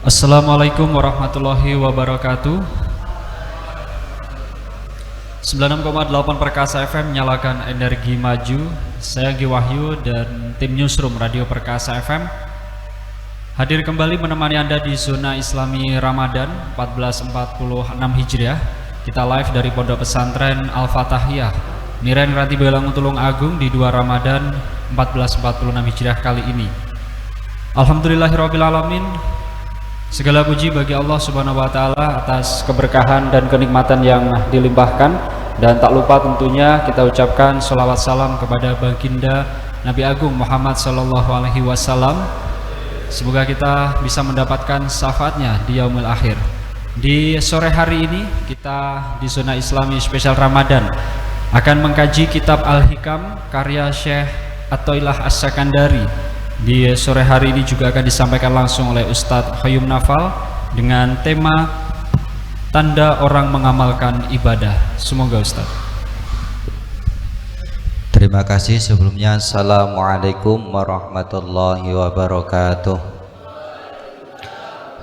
Assalamualaikum warahmatullahi wabarakatuh. 96,8 Perkasa FM menyalakan energi maju. Saya Gi Wahyu dan tim Newsroom Radio Perkasa FM hadir kembali menemani Anda di zona Islami Ramadan 1446 Hijriah. Kita live dari Pondok Pesantren Al-Fatahiyah Miren Ranti Belang Tulung Agung di 2 Ramadan 1446 Hijriah kali ini. Alhamdulillahirabbil alamin. Segala puji bagi Allah Subhanahu wa taala atas keberkahan dan kenikmatan yang dilimpahkan, dan tak lupa tentunya kita ucapkan sholawat salam kepada baginda Nabi Agung Muhammad sallallahu alaihi wasallam. Semoga kita bisa mendapatkan syafaatnya di yaumil akhir. Di sore hari ini kita di zona Islami spesial Ramadan akan mengkaji kitab Al-Hikam karya Syekh Athoillah As-Sakandari. Di sore hari ini juga akan disampaikan langsung oleh Ustadz Khayyum Nafal dengan tema tanda orang mengamalkan ibadah. Semoga Ustadz. Terima kasih sebelumnya. Assalamualaikum warahmatullahi wabarakatuh.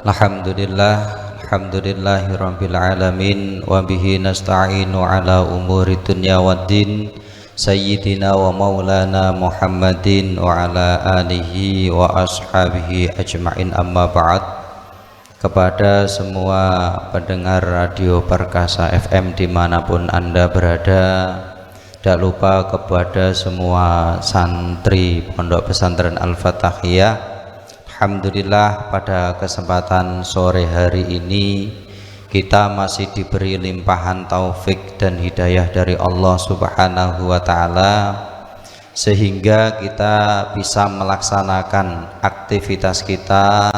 Alhamdulillahirabbil alamin wa bihi nasta'inu ala umuri dunya waddin. Sayyidina wa maulana Muhammadin wa ala alihi wa ashabihi ajma'in, amma ba'd. Kepada semua pendengar Radio Perkasa FM dimanapun Anda berada, tidak lupa kepada semua santri Pondok Pesantren Al-Fatahiyah. Alhamdulillah pada kesempatan sore hari ini kita masih diberi limpahan taufik dan hidayah dari Allah Subhanahu wa taala, sehingga kita bisa melaksanakan aktivitas kita,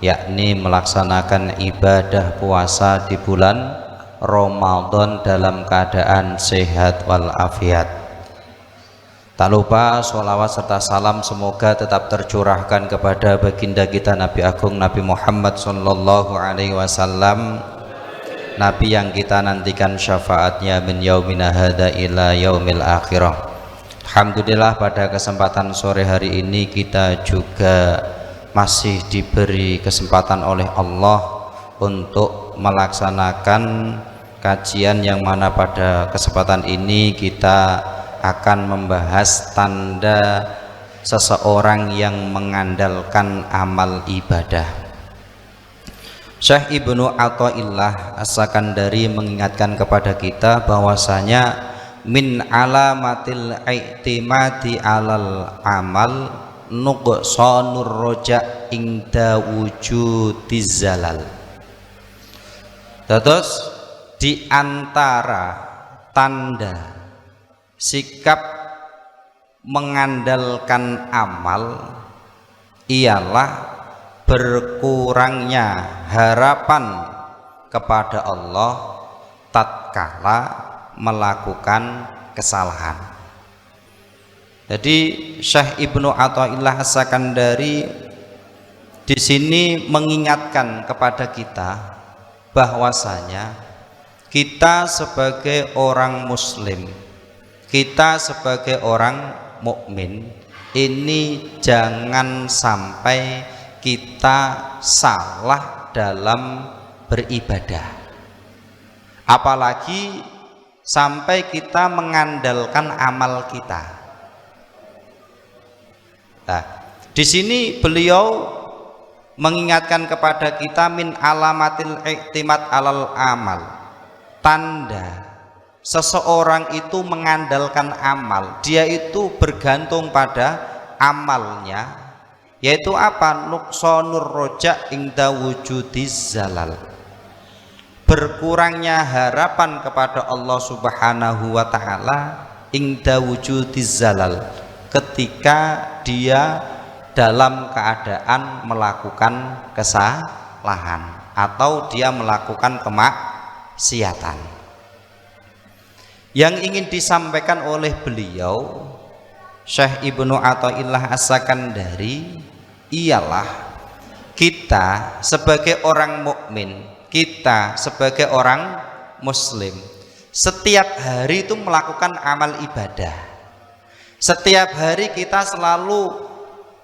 yakni melaksanakan ibadah puasa di bulan Ramadan dalam keadaan sehat walafiat. Tak lupa sholawat serta salam semoga tetap tercurahkan kepada baginda kita Nabi Agung Nabi Muhammad sallallahu alaihi wasallam, Nabi yang kita nantikan syafaatnya min yaumina hadza ila yaumil akhirah. Alhamdulillah pada kesempatan sore hari ini kita juga masih diberi kesempatan oleh Allah untuk melaksanakan kajian yang mana pada kesempatan ini kita akan membahas tanda seseorang yang mengandalkan amal ibadah. Syekh Ibnu Athoillah As-Sakandari mengingatkan kepada kita bahwasanya min alamatil i'timadi alal amal nuqsanur roja inda wujudiz zalal. Terus di antara tanda sikap mengandalkan amal ialah berkurangnya harapan kepada Allah tatkala melakukan kesalahan. Jadi Syekh Ibnu Athoillah As-Sakandari di sini mengingatkan kepada kita bahwasanya kita sebagai orang muslim, kita sebagai orang mukmin ini jangan sampai kita salah dalam beribadah, apalagi sampai kita mengandalkan amal kita. Nah, di sini beliau mengingatkan kepada kita min alamatil i'timad alal amal, tanda seseorang itu mengandalkan amal, dia itu bergantung pada amalnya, yaitu apa? Nuqsanur roja inda wujudiz zalal, berkurangnya harapan kepada Allah Subhanahu wa taala inda wujudiz zalal, ketika dia dalam keadaan melakukan kesalahan atau dia melakukan kemaksiatan. Yang ingin disampaikan oleh beliau Syekh Ibnu Athoillah As-Sakandari ialah kita sebagai orang mukmin, kita sebagai orang muslim, setiap hari itu melakukan amal ibadah. Setiap hari kita selalu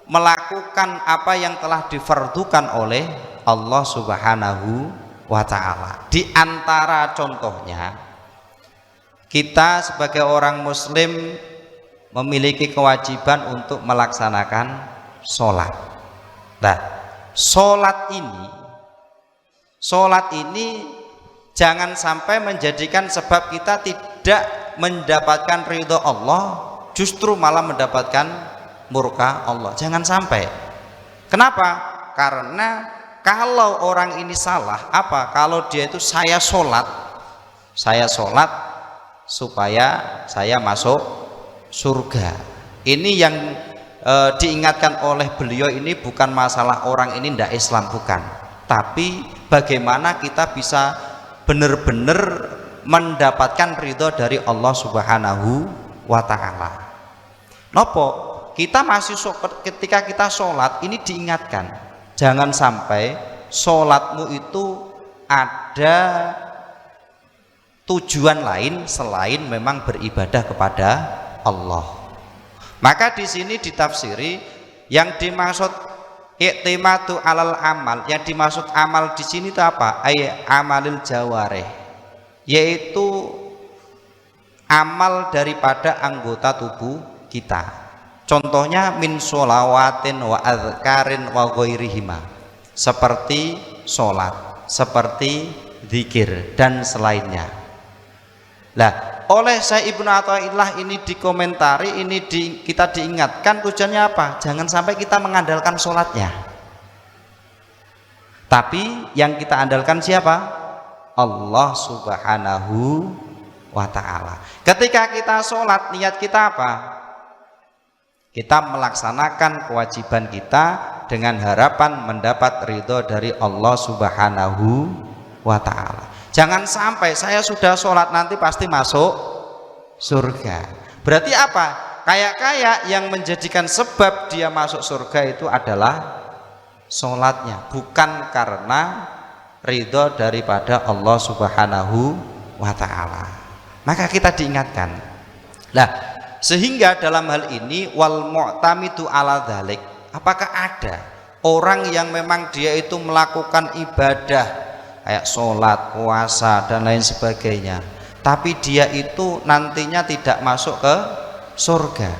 melakukan apa yang telah difardukan oleh Allah Subhanahu wa ta'ala. Di antara contohnya, kita sebagai orang muslim memiliki kewajiban untuk melaksanakan sholat. Nah, sholat ini jangan sampai menjadikan sebab kita tidak mendapatkan ridho Allah, justru malah mendapatkan murka Allah. Jangan sampai. Kenapa? Karena kalau orang ini salah, kalau dia itu saya sholat supaya saya masuk surga. Ini yang diingatkan oleh beliau ini bukan masalah orang ini tidak Islam, bukan, tapi bagaimana kita bisa benar-benar mendapatkan ridho dari Allah Subhanahu wa ta'ala. Nopo? Kita masih ketika kita sholat ini diingatkan, jangan sampai sholatmu itu ada tujuan lain selain memang beribadah kepada Allah. Maka di sini ditafsiri yang dimaksud i'timadu alal amal, yang dimaksud amal di sini itu apa? Amalil jawareh, yaitu amal daripada anggota tubuh kita. Contohnya min sholawatin wa adzkarin wa ghairihima, seperti sholat, seperti zikir dan selainnya. Lah, oleh Syekh Ibnu Athaillah ini dikomentari, kita diingatkan tujuannya apa? Jangan sampai kita mengandalkan sholatnya, tapi yang kita andalkan siapa? Allah Subhanahu wa ta'ala. Ketika kita sholat, niat kita apa? Kita melaksanakan kewajiban kita dengan harapan mendapat ridho dari Allah Subhanahu wa ta'ala. Jangan sampai saya sudah sholat nanti pasti masuk surga. Berarti apa? Kayak yang menjadikan sebab dia masuk surga itu adalah sholatnya, bukan karena ridho daripada Allah Subhanahu wa ta'ala. Maka kita diingatkan. Nah, sehingga dalam hal ini wal mu'tamidu ala dzalik, apakah ada orang yang memang dia itu melakukan ibadah kayak sholat, puasa dan lain sebagainya, tapi dia itu nantinya tidak masuk ke surga?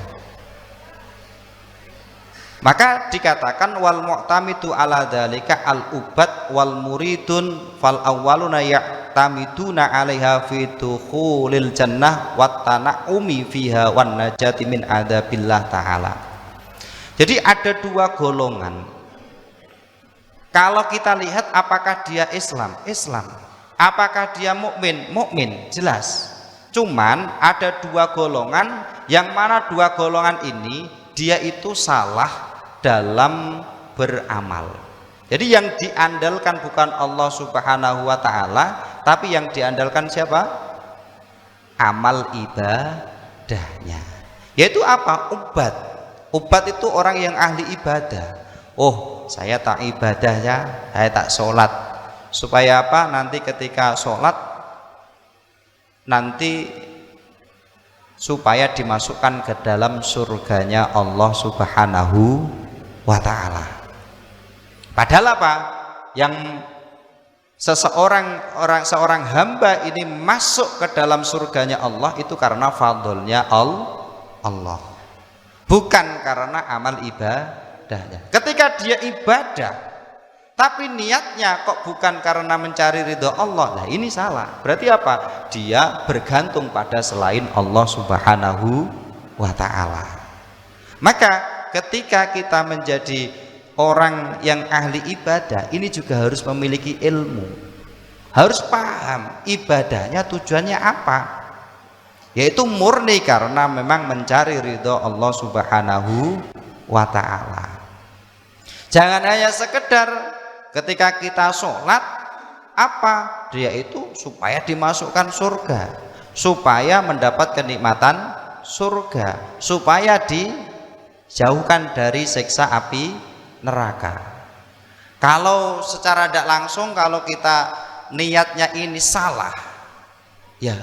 Maka dikatakan wal mu'tamidu ala dzalika al ubad wal muridun fal awwaluna ya'tamiduna 'alaiha fi dukhulil jannah wat tana'umi fiha wan najati min adzabillah ta'ala. Jadi ada dua golongan. Kalau kita lihat apakah dia Islam, apakah dia mukmin, jelas. Cuman ada dua golongan, yang mana dua golongan ini dia itu salah dalam beramal. Jadi yang diandalkan bukan Allah Subhanahu wa ta'ala, tapi yang diandalkan siapa? Amal ibadahnya. Yaitu apa? Ubat itu orang yang ahli ibadah. Oh, saya tak ibadah ya, saya tak sholat. Supaya apa? Nanti ketika sholat, nanti supaya dimasukkan ke dalam surganya Allah Subhanahu wa ta'ala. Padahal apa? Yang seorang hamba ini masuk ke dalam surganya Allah itu karena fadlnya Allah, bukan karena amal ibadahnya. Ketika dia ibadah tapi niatnya kok bukan karena mencari ridho Allah, nah ini salah. Berarti apa? Dia bergantung pada selain Allah Subhanahu wa ta'ala. Maka ketika kita menjadi orang yang ahli ibadah, ini juga harus memiliki ilmu, harus paham ibadahnya tujuannya apa, yaitu murni karena memang mencari ridho Allah Subhanahu wa ta'ala. Jangan hanya sekedar ketika kita sholat, apa dia itu supaya dimasukkan surga, supaya mendapat kenikmatan surga, supaya dijauhkan dari siksa api neraka. Kalau secara tidak langsung, kalau kita niatnya ini salah, ya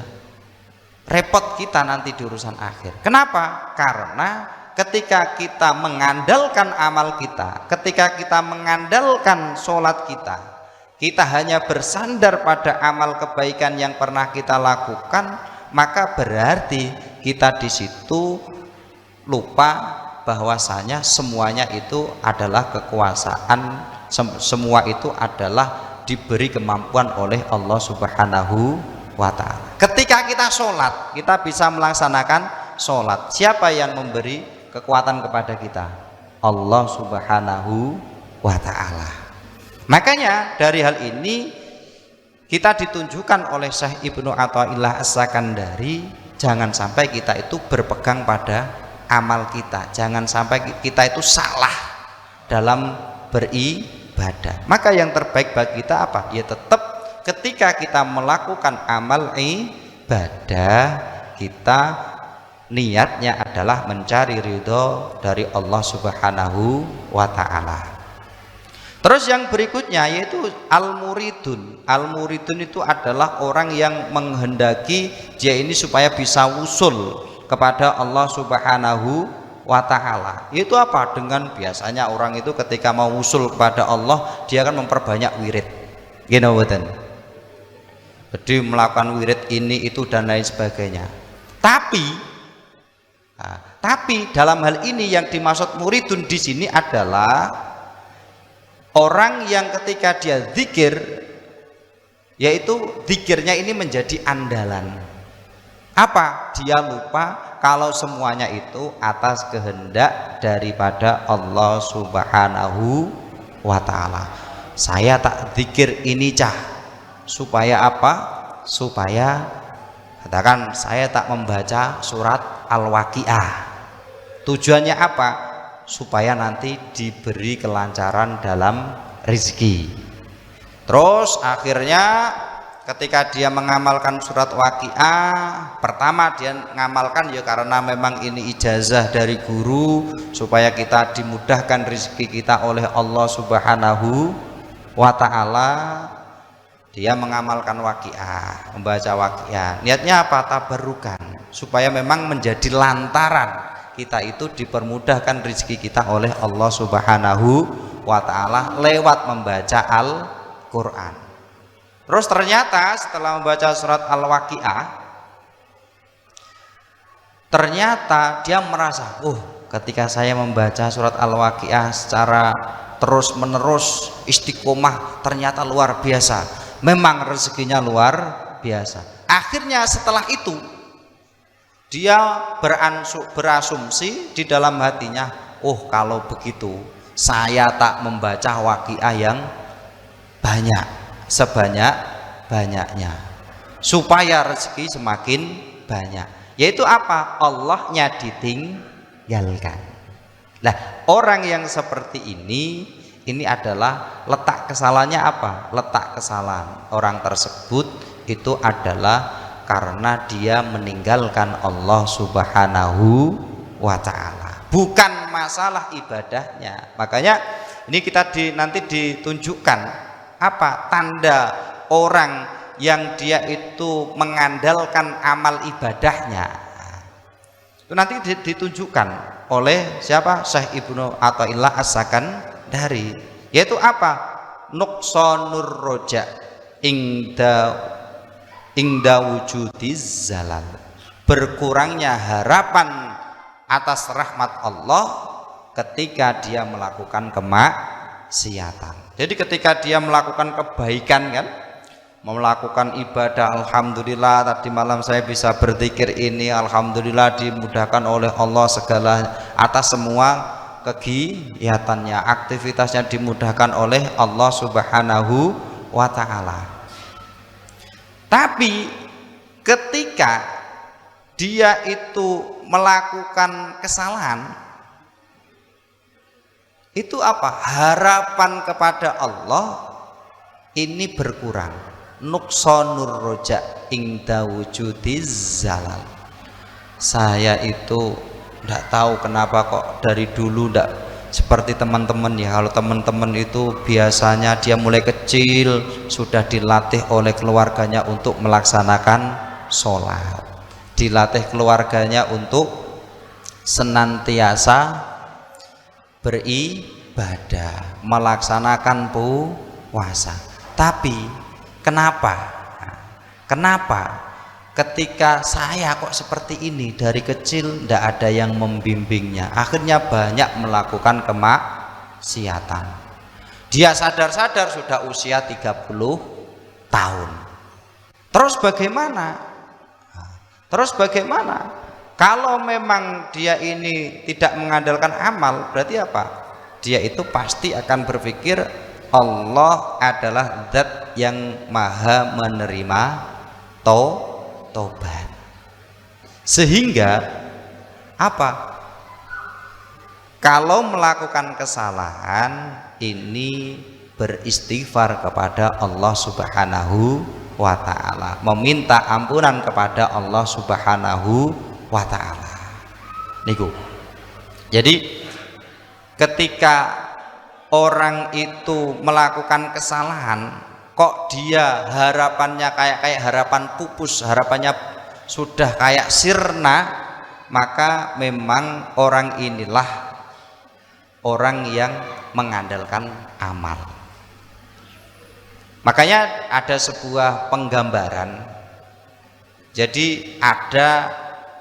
repot kita nanti di urusan akhir. Kenapa? Karena ketika kita mengandalkan amal kita, ketika kita mengandalkan sholat kita, kita hanya bersandar pada amal kebaikan yang pernah kita lakukan, maka berarti kita di situ lupa bahwasanya semuanya itu adalah kekuasaan, semua itu adalah diberi kemampuan oleh Allah Subhanahu wa ta'ala. Ketika kita sholat, kita bisa melaksanakan sholat. Siapa yang memberi kekuatan kepada kita? Allah Subhanahu wa ta'ala. Makanya dari hal ini kita ditunjukkan oleh Syekh Ibnu Athaillah As-Sakandari, jangan sampai kita itu berpegang pada amal kita, jangan sampai kita itu salah dalam beribadah. Maka yang terbaik bagi kita apa? Ya tetap ketika kita melakukan amal ibadah, kita niatnya adalah mencari ridho dari Allah Subhanahu wa ta'ala. Terus yang berikutnya yaitu al-muridun. Al-muridun itu adalah orang yang menghendaki dia ini supaya bisa wusul kepada Allah Subhanahu wa ta'ala. Itu apa? Dengan biasanya orang itu ketika mau wusul kepada Allah, dia akan memperbanyak wirid. Gini betul. Jadi melakukan wirid ini itu dan lain sebagainya. Tapi dalam hal ini yang dimaksud muridun di sini adalah orang yang ketika dia zikir, yaitu zikirnya ini menjadi andalan. Apa? Dia lupa kalau semuanya itu atas kehendak daripada Allah Subhanahu wa ta'ala. Saya tak zikir ini supaya apa? Supaya katakan saya tak membaca surat Al-Waqiah. Tujuannya apa? Supaya nanti diberi kelancaran dalam rezeki. Terus akhirnya ketika dia mengamalkan surat Waqiah, pertama dia mengamalkan ya karena memang ini ijazah dari guru supaya kita dimudahkan rezeki kita oleh Allah Subhanahu wa ta'ala. Dia mengamalkan Waqiah, membaca Waqiah. Niatnya apa? Tabarrukan, supaya memang menjadi lantaran kita itu dipermudahkan rezeki kita oleh Allah Subhanahu wa ta'ala lewat membaca Al-Quran. Terus ternyata setelah membaca surat Al-Waqiah, ternyata dia merasa, ketika saya membaca surat Al-Waqiah secara terus menerus istiqomah, ternyata luar biasa, memang rezekinya luar biasa. Akhirnya setelah itu dia berasumsi di dalam hatinya, kalau begitu saya tak membaca Waqiah yang banyak, sebanyak-banyaknya, supaya rezeki semakin banyak. Yaitu apa? Allahnya ditinggalkan. Nah, orang yang seperti ini adalah letak kesalahannya apa? Letak kesalahan orang tersebut itu adalah karena dia meninggalkan Allah Subhanahu wa ta'ala, bukan masalah ibadahnya. Makanya ini kita nanti ditunjukkan apa tanda orang yang dia itu mengandalkan amal ibadahnya. Itu nanti ditunjukkan oleh siapa? Syekh Ibnu Athaillah As-Sakandari, yaitu apa? Nuqsanur roja ingda wujudiz zalal, berkurangnya harapan atas rahmat Allah ketika dia melakukan kemaksiatan. Jadi ketika dia melakukan kebaikan, kan, melakukan ibadah, alhamdulillah tadi malam saya bisa berzikir ini, alhamdulillah dimudahkan oleh Allah segala atas semua kegiatannya, aktivitasnya dimudahkan oleh Allah Subhanahu wa ta'ala. Tapi ketika dia itu melakukan kesalahan, itu apa? Harapan kepada Allah ini berkurang. Nuqsanur roja ingda wujudiz zalal. Saya itu tidak tahu kenapa kok dari dulu tidak seperti teman-teman ya. Kalau teman-teman itu biasanya dia mulai kecil sudah dilatih oleh keluarganya untuk melaksanakan sholat, dilatih keluarganya untuk senantiasa beribadah, melaksanakan puasa. Tapi kenapa ketika saya kok seperti ini dari kecil tidak ada yang membimbingnya, akhirnya banyak melakukan kemaksiatan. Dia sadar-sadar sudah usia 30 tahun. Terus bagaimana? Kalau memang dia ini tidak mengandalkan amal, berarti apa? Dia itu pasti akan berpikir Allah adalah zat yang maha menerima tobat. Sehingga apa? Kalau melakukan kesalahan ini beristighfar kepada Allah Subhanahu wa ta'ala, meminta ampunan kepada Allah Subhanahu wa ta'ala. Niku. Jadi ketika orang itu melakukan kesalahan, kok dia harapannya kayak harapan pupus, harapannya sudah kayak sirna, maka memang orang inilah orang yang mengandalkan amal. Makanya ada sebuah penggambaran. Jadi ada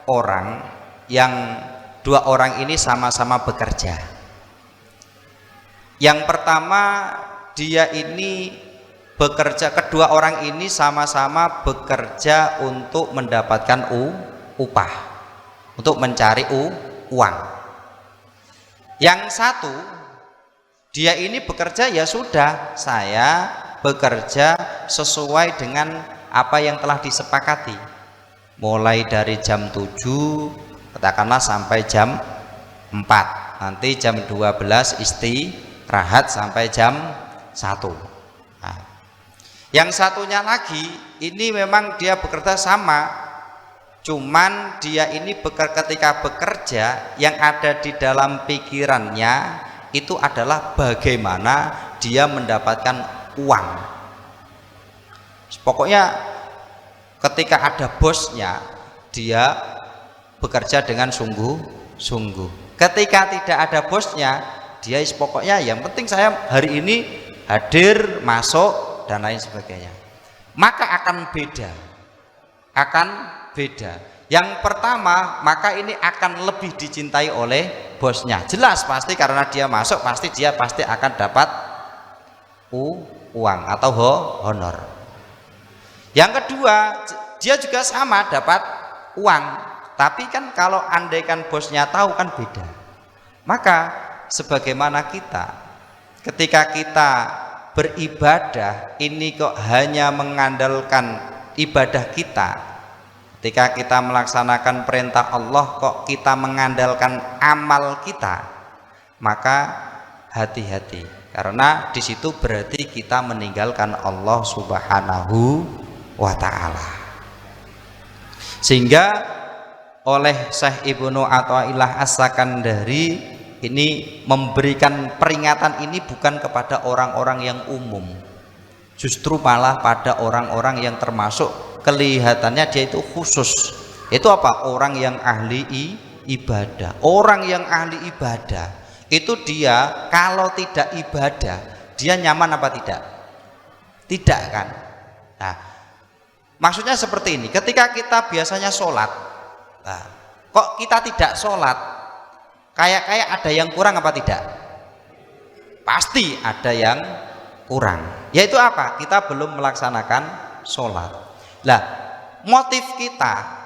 orang yang dua orang ini sama-sama bekerja. Yang pertama dia ini bekerja, kedua orang ini sama-sama bekerja untuk mendapatkan upah, untuk mencari uang. Yang satu dia ini bekerja, ya sudah, saya bekerja sesuai dengan apa yang telah disepakati, mulai dari jam 7 katakanlah sampai jam 4, nanti jam 12 istirahat sampai jam 1. Nah, yang satunya lagi ini memang dia bekerja sama, cuman dia ini ketika bekerja yang ada di dalam pikirannya itu adalah bagaimana dia mendapatkan uang. Pokoknya ketika ada bosnya dia bekerja dengan sungguh-sungguh. Ketika tidak ada bosnya dia pokoknya yang penting saya hari ini hadir, masuk dan lain sebagainya. Maka akan beda. Yang pertama, maka ini akan lebih dicintai oleh bosnya. Jelas pasti karena dia masuk, dia pasti akan dapat uang atau honor. Yang kedua, dia juga sama dapat uang. Tapi kan kalau andaikan bosnya tahu kan beda. Maka sebagaimana kita ketika kita beribadah ini kok hanya mengandalkan ibadah kita, ketika kita melaksanakan perintah Allah kok kita mengandalkan amal kita, maka hati-hati, karena di situ berarti kita meninggalkan Allah Subhanahu wa ta'ala. Sehingga oleh Syekh Ibnu Athaillah As-Sakandari ini memberikan peringatan ini bukan kepada orang-orang yang umum, justru malah pada orang-orang yang termasuk kelihatannya dia itu khusus. Itu apa? Orang yang ahli ibadah. Orang yang ahli ibadah itu dia kalau tidak ibadah dia nyaman apa tidak? Tidak kan? Nah, maksudnya seperti ini, ketika kita biasanya sholat, nah, kok kita tidak sholat, kayak ada yang kurang apa tidak? Pasti ada yang kurang. Yaitu apa? Kita belum melaksanakan sholat. Lah, motif kita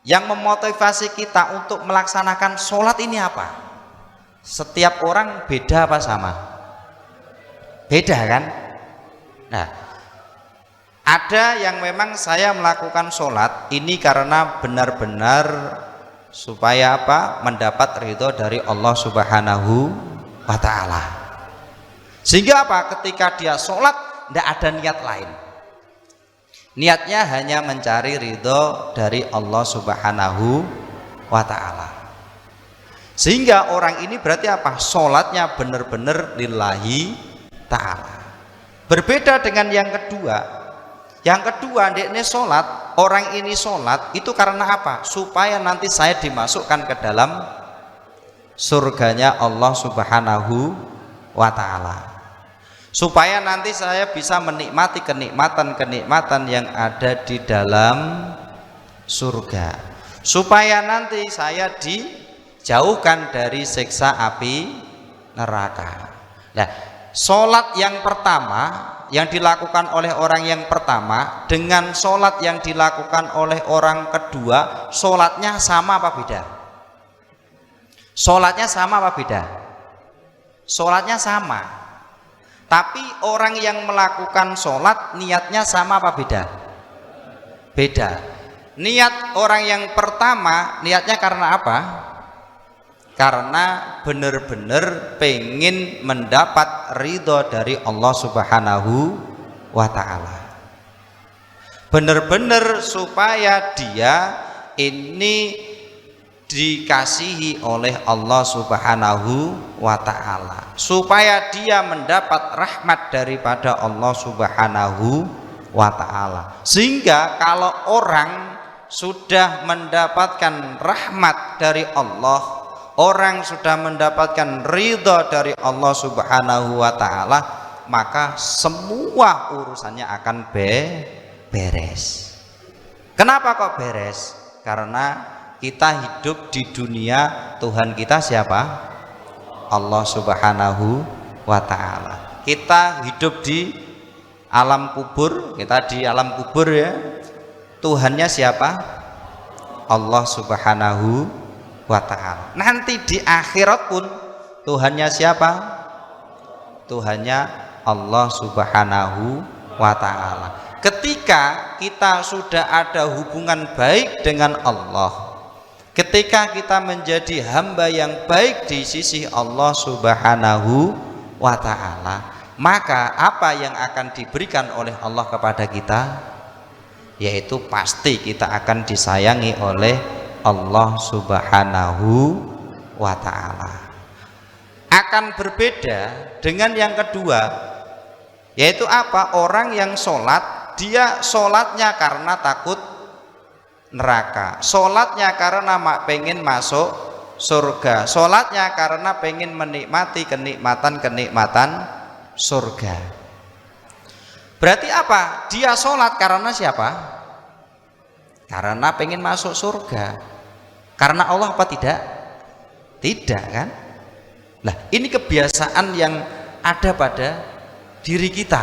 yang memotivasi kita untuk melaksanakan sholat ini apa? Setiap orang beda apa sama? Beda kan? Nah, ada yang memang saya melakukan sholat ini karena benar-benar supaya apa? Mendapat ridho dari Allah Subhanahu wa ta'ala. Sehingga apa? Ketika dia sholat tidak ada niat lain, niatnya hanya mencari ridho dari Allah Subhanahu wa ta'ala. Sehingga orang ini berarti apa? Sholatnya benar-benar lillahi ta'ala. Berbeda dengan yang kedua. Yang kedua, ini sholat, orang ini sholat itu karena apa? Supaya nanti saya dimasukkan ke dalam surganya Allah Subhanahu wa ta'ala, supaya nanti saya bisa menikmati kenikmatan-kenikmatan yang ada di dalam surga, supaya nanti saya dijauhkan dari siksa api neraka. Nah, sholat yang pertama yang dilakukan oleh orang yang pertama dengan sholat yang dilakukan oleh orang kedua, sholatnya sama apa beda? Sholatnya sama apa beda? Sholatnya sama, tapi orang yang melakukan sholat niatnya sama apa beda? Beda. Niat orang yang pertama niatnya karena apa? Karena benar-benar pengen mendapat ridho dari Allah Subhanahu wa ta'ala, benar-benar supaya dia ini dikasihi oleh Allah Subhanahu wa ta'ala, supaya dia mendapat rahmat daripada Allah Subhanahu wa ta'ala. Sehingga kalau orang sudah mendapatkan rahmat dari Allah, orang sudah mendapatkan ridha dari Allah Subhanahu wa ta'ala, maka semua urusannya akan beres. Kenapa kok beres? Karena kita hidup di dunia, Tuhan kita siapa? Allah Subhanahu wa ta'ala. Kita hidup di alam kubur, kita di alam kubur ya. Tuhannya siapa? Allah Subhanahu wa ta'ala. Nanti di akhirat pun Tuhannya siapa? Tuhannya Allah Subhanahu wa ta'ala. Ketika kita sudah ada hubungan baik dengan Allah, ketika kita menjadi hamba yang baik di sisi Allah Subhanahu wa ta'ala, maka apa yang akan diberikan oleh Allah kepada kita? Yaitu pasti kita akan disayangi oleh Allah Subhanahu wa ta'ala. Akan berbeda dengan yang kedua, yaitu apa? Orang yang sholat, dia sholatnya karena takut neraka, sholatnya karena pengen masuk surga, sholatnya karena pengen menikmati kenikmatan surga. Berarti apa? Dia sholat karena siapa? Karena pengen masuk surga. Karena Allah apa tidak? Tidak kan? Nah, ini kebiasaan yang ada pada diri kita.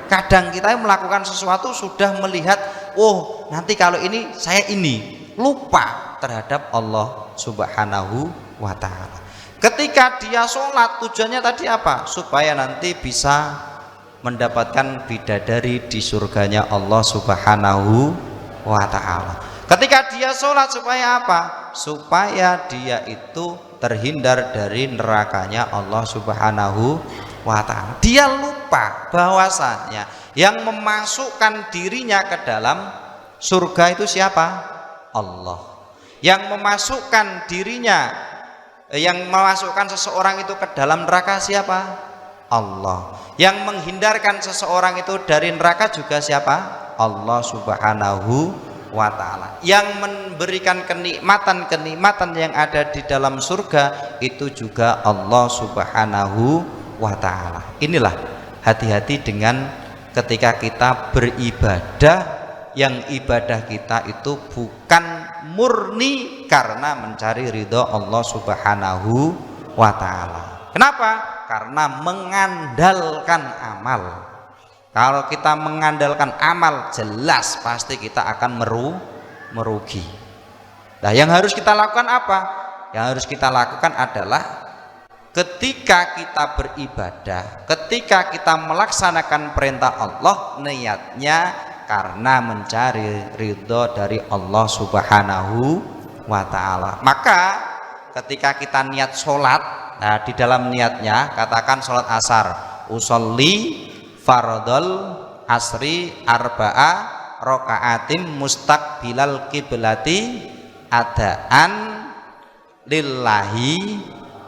Kadang kita melakukan sesuatu sudah melihat, oh nanti kalau ini saya ini, lupa terhadap Allah Subhanahu wa ta'ala. Ketika dia sholat, tujuannya tadi apa? Supaya nanti bisa mendapatkan bidadari di surganya Allah Subhanahu wa ta'ala. Ketika dia sholat supaya apa? Supaya dia itu terhindar dari nerakanya Allah Subhanahu wa ta'ala. Dia lupa bahwasanya yang memasukkan dirinya ke dalam surga itu siapa? Allah. Yang memasukkan dirinya, yang memasukkan seseorang itu ke dalam neraka siapa? Allah. Yang menghindarkan seseorang itu dari neraka juga siapa? Allah Subhanahu wa ta'ala. Yang memberikan kenikmatan yang ada di dalam surga itu juga Allah Subhanahu wa ta'ala. Inilah hati-hati dengan ketika kita beribadah, yang ibadah kita itu bukan murni karena mencari ridho Allah Subhanahu wa ta'ala. Kenapa? Karena mengandalkan amal. Kalau kita mengandalkan amal, jelas pasti kita akan merugi. Nah, yang harus kita lakukan apa? Yang harus kita lakukan adalah ketika kita beribadah, ketika kita melaksanakan perintah Allah, niatnya karena mencari ridho dari Allah Subhanahu wa ta'ala. Maka ketika kita niat sholat, nah di dalam niatnya katakan sholat asar, usolli fardhol asri arba'a rokaatim mustaqbilal kiblati adaan lillahi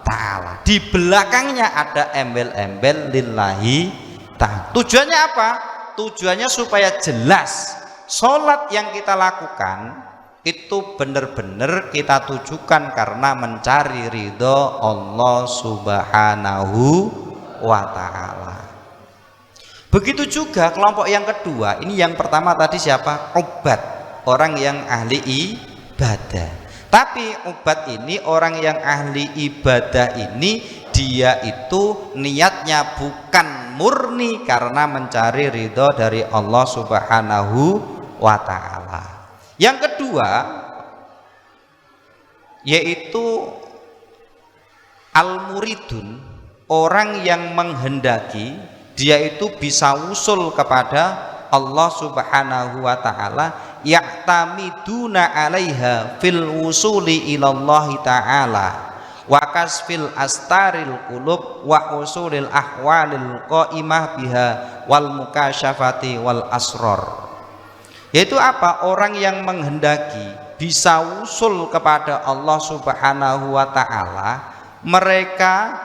ta'ala. Di belakangnya ada embel-embel lillahi ta'ala. Tujuannya apa? Tujuannya supaya jelas sholat yang kita lakukan itu benar-benar kita tujukan karena mencari ridho Allah Subhanahu wa ta'ala. Begitu juga kelompok yang kedua, ini yang pertama tadi siapa? Ubad, orang yang ahli ibadah. Tapi ubad ini, orang yang ahli ibadah ini, dia itu niatnya bukan murni karena mencari ridho dari Allah Subhanahu wa ta'ala. Yang kedua yaitu al-muridun, orang yang menghendaki dia itu bisa usul kepada Allah Subhanahu wa ta'ala, ya'tamiduna 'alaiha fil wusuli ilallahi ta'ala wa kasfil astaril qulub wa usulil ahwalil qaimah biha wal mukasyafati wal asrar. Yaitu apa? Orang yang menghendaki bisa usul kepada Allah Subhanahu wa ta'ala, mereka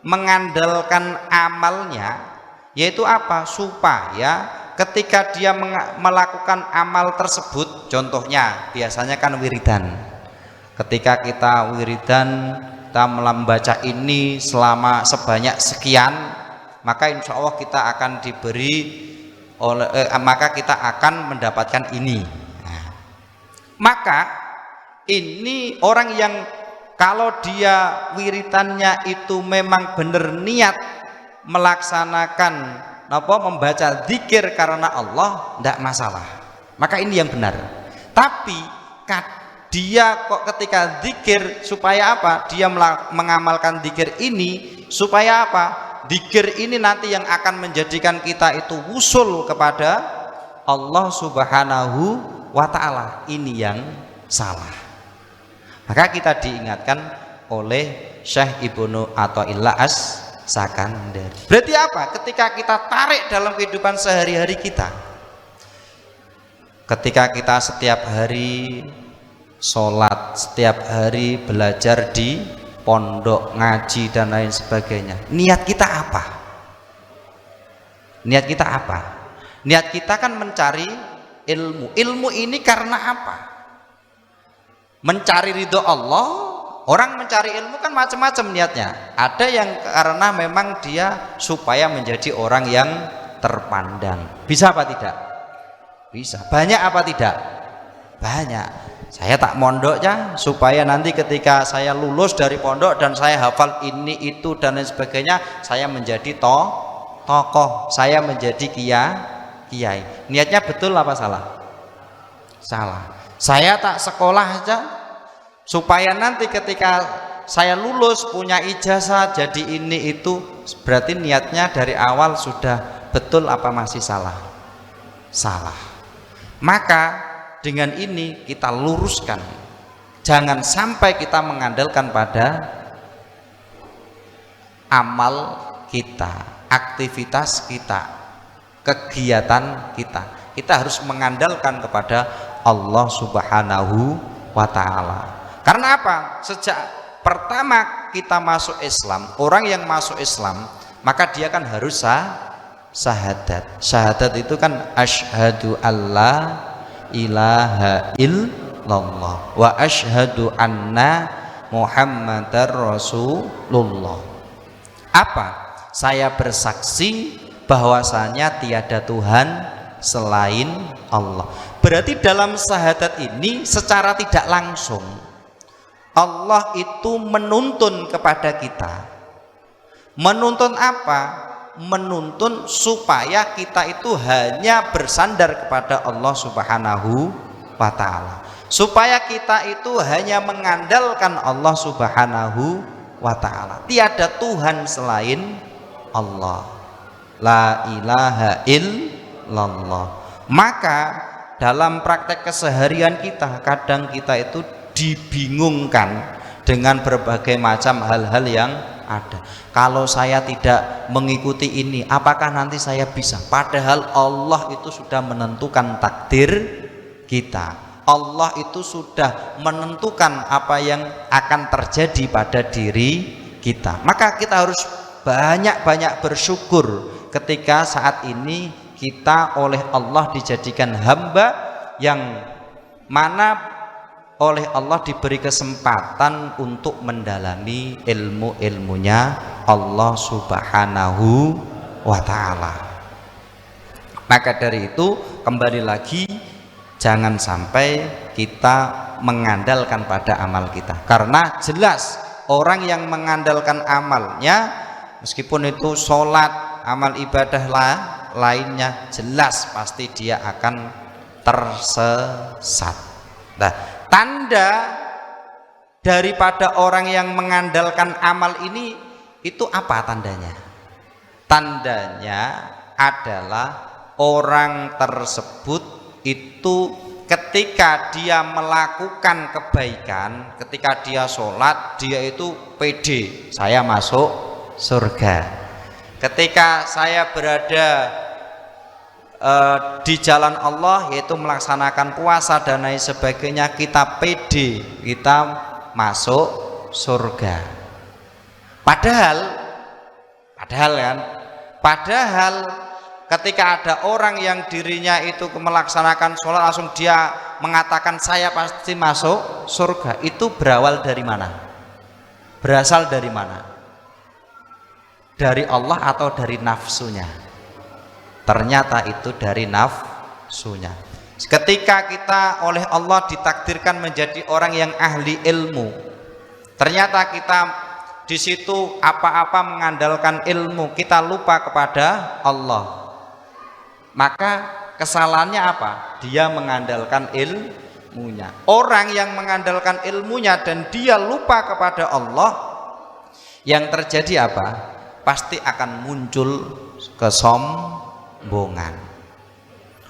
mengandalkan amalnya, yaitu apa? Supaya ketika dia melakukan amal tersebut, contohnya biasanya kan wiridan, ketika kita wiridan, kita membaca ini selama sebanyak sekian, maka insya Allah kita akan diberi maka kita akan mendapatkan ini. Nah, maka ini orang yang kalau dia wiritannya itu memang benar niat melaksanakan membaca zikir karena Allah, tidak masalah, maka ini yang benar. Tapi dia kok ketika zikir supaya apa? Dia mengamalkan zikir ini supaya apa? Dzikir ini nanti yang akan menjadikan kita itu wusul kepada Allah Subhanahu wa ta'ala. Ini yang salah. Maka kita diingatkan oleh Syekh Ibnu Athaillah As-Sakandari. Berarti apa? Ketika kita tarik dalam kehidupan sehari-hari kita, ketika kita setiap hari sholat, setiap hari belajar di pondok, ngaji dan lain sebagainya, niat kita apa? Niat kita apa? Niat kita kan mencari ilmu. Ilmu ini karena apa? Mencari ridho Allah. Orang mencari ilmu kan macam-macam niatnya. Ada yang karena memang dia supaya menjadi orang yang terpandang. Bisa apa tidak? Bisa. Banyak apa tidak? Banyak. Saya tak mondok ya supaya nanti ketika saya lulus dari pondok dan saya hafal ini itu dan lain sebagainya, saya menjadi tokoh, saya menjadi kiai. Niatnya betul apa salah? Salah. Saya tak sekolah aja supaya nanti ketika saya lulus punya ijazah jadi ini itu, berarti niatnya dari awal sudah betul apa masih salah? Salah. Maka dengan ini kita luruskan, jangan sampai kita mengandalkan pada amal kita, aktivitas kita, kegiatan kita. Kita harus mengandalkan kepada Allah Subhanahu wa ta'ala. Karena apa? Sejak pertama kita masuk Islam, orang yang masuk Islam, maka dia kan harus syahadat. Syahadat itu kan asyhadu alla ilaha illallah wa asyhadu anna muhammadar rasulullah. Apa? Saya bersaksi bahwasanya tiada Tuhan selain Allah. Berarti dalam syahadat ini secara tidak langsung Allah itu menuntun kepada kita. Menuntun apa? Menuntun supaya kita itu hanya bersandar kepada Allah Subhanahu wa ta'ala, supaya kita itu hanya mengandalkan Allah Subhanahu wa ta'ala. Tiada Tuhan selain Allah, la ilaha illallah. Maka dalam praktek keseharian kita, kadang kita itu dibingungkan dengan berbagai macam hal-hal yang ada. Kalau saya tidak mengikuti ini, apakah nanti saya bisa? Padahal Allah itu sudah menentukan takdir kita. Allah itu sudah menentukan apa yang akan terjadi pada diri kita. Maka kita harus banyak-banyak bersyukur ketika saat ini kita oleh Allah dijadikan hamba yang mana oleh Allah diberi kesempatan untuk mendalami ilmu-ilmunya Allah Subhanahu wa ta'ala. Maka dari itu kembali lagi, jangan sampai kita mengandalkan pada amal kita, karena jelas orang yang mengandalkan amalnya, meskipun itu sholat, amal ibadah lainnya, jelas pasti dia akan tersesat. Nah, tanda daripada orang yang mengandalkan amal ini itu apa tandanya? Tandanya adalah orang tersebut itu ketika dia melakukan kebaikan, ketika dia sholat, dia itu pede, saya masuk surga. Ketika saya berada di jalan Allah, yaitu melaksanakan puasa dan lain sebagainya, kita pede, kita masuk surga. Padahal ketika ada orang yang dirinya itu melaksanakan sholat, langsung dia mengatakan saya pasti masuk surga, itu berawal dari mana? Berasal dari mana? Dari Allah atau dari nafsunya? Ternyata itu dari nafsunya. Ketika kita oleh Allah ditakdirkan menjadi orang yang ahli ilmu, ternyata kita di situ apa-apa mengandalkan ilmu, kita lupa kepada Allah, maka kesalahannya apa? Dia mengandalkan ilmunya. Orang yang mengandalkan ilmunya dan dia lupa kepada Allah, yang terjadi apa? Pasti akan muncul kesombongan.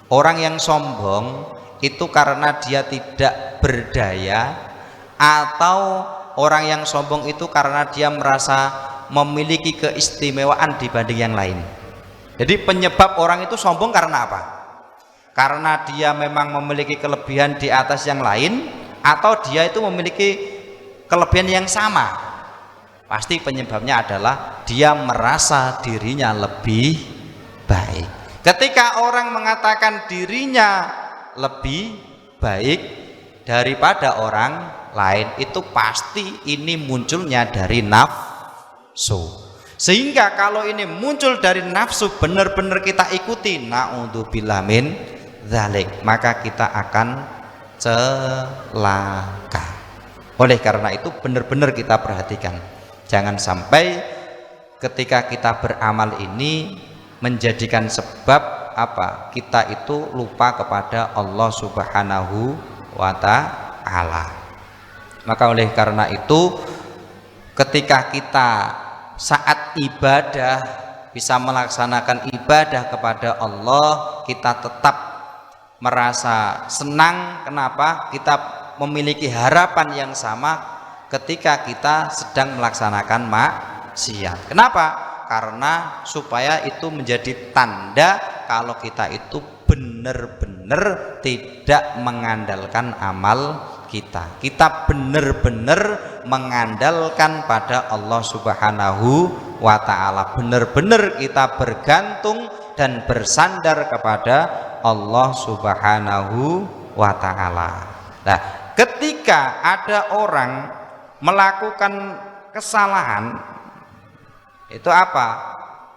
Orang yang sombong itu karena dia tidak berdaya, atau orang yang sombong itu karena dia merasa memiliki keistimewaan dibanding yang lain. Jadi penyebab orang itu sombong karena apa? Karena dia memang memiliki kelebihan di atas yang lain, atau dia itu memiliki kelebihan yang sama. Pasti penyebabnya adalah dia merasa dirinya lebih baik. Ketika orang mengatakan dirinya lebih baik daripada orang lain, itu pasti ini munculnya dari nafsu. Sehingga kalau ini muncul dari nafsu, benar-benar kita ikuti, naudzubillah min dzalik, maka kita akan celaka. Oleh karena itu benar-benar kita perhatikan, jangan sampai ketika kita beramal ini menjadikan sebab apa? Kita itu lupa kepada Allah Subhanahu wa ta'ala. Maka oleh karena itu ketika kita saat ibadah bisa melaksanakan ibadah kepada Allah, kita tetap merasa senang. Kenapa? Kita memiliki harapan yang sama ketika kita sedang melaksanakan maksiat. Kenapa? Karena supaya itu menjadi tanda kalau kita itu benar-benar tidak mengandalkan amal kita. Kita benar-benar mengandalkan pada Allah Subhanahu wa ta'ala. Benar-benar kita bergantung dan bersandar kepada Allah Subhanahu wa ta'ala. Nah, ketika ada orang melakukan kesalahan, itu apa?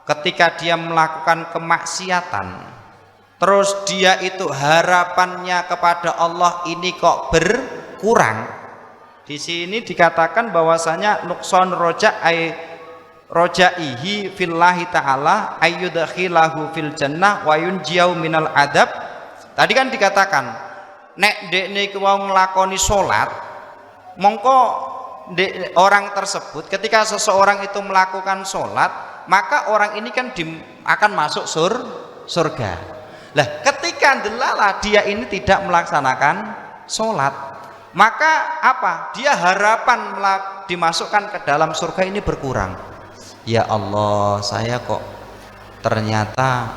Ketika dia melakukan kemaksiatan, terus dia itu harapannya kepada Allah ini kok berkurang. Di sini dikatakan bahwasanya nukson rojaihi fillahi ta'ala ayyudakhilahu fil jannah wa yunjiyau minal adab. Tadi kan dikatakan nek dekne ku wong nglakoni salat, mongko orang tersebut, ketika seseorang itu melakukan sholat, maka orang ini kan akan masuk surga. Lah ketika delala dia ini tidak melaksanakan sholat, maka apa? Dia harapan dimasukkan ke dalam surga ini berkurang. Ya Allah, saya kok ternyata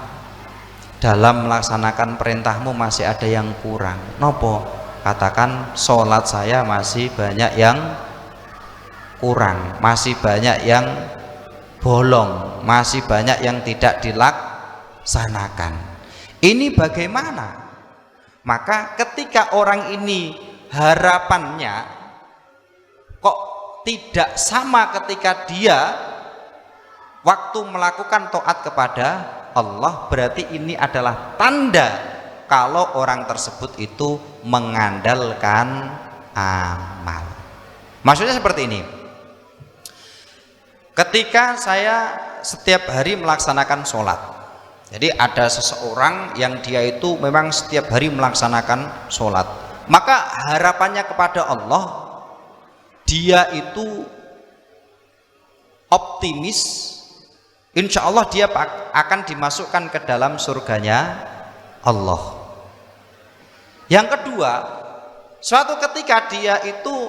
dalam melaksanakan perintahmu masih ada yang kurang. Nopo? Katakan sholat saya masih banyak yang kurang, masih banyak yang bolong, masih banyak yang tidak dilaksanakan. Ini bagaimana? Maka ketika orang ini harapannya kok tidak sama ketika dia waktu melakukan taat kepada Allah, berarti ini adalah tanda kalau orang tersebut itu mengandalkan amal. Maksudnya seperti ini. Ketika saya setiap hari melaksanakan sholat, jadi ada seseorang yang dia itu memang setiap hari melaksanakan sholat, maka harapannya kepada Allah, dia itu optimis, insya Allah dia akan dimasukkan ke dalam surganya Allah. Yang kedua, suatu ketika dia itu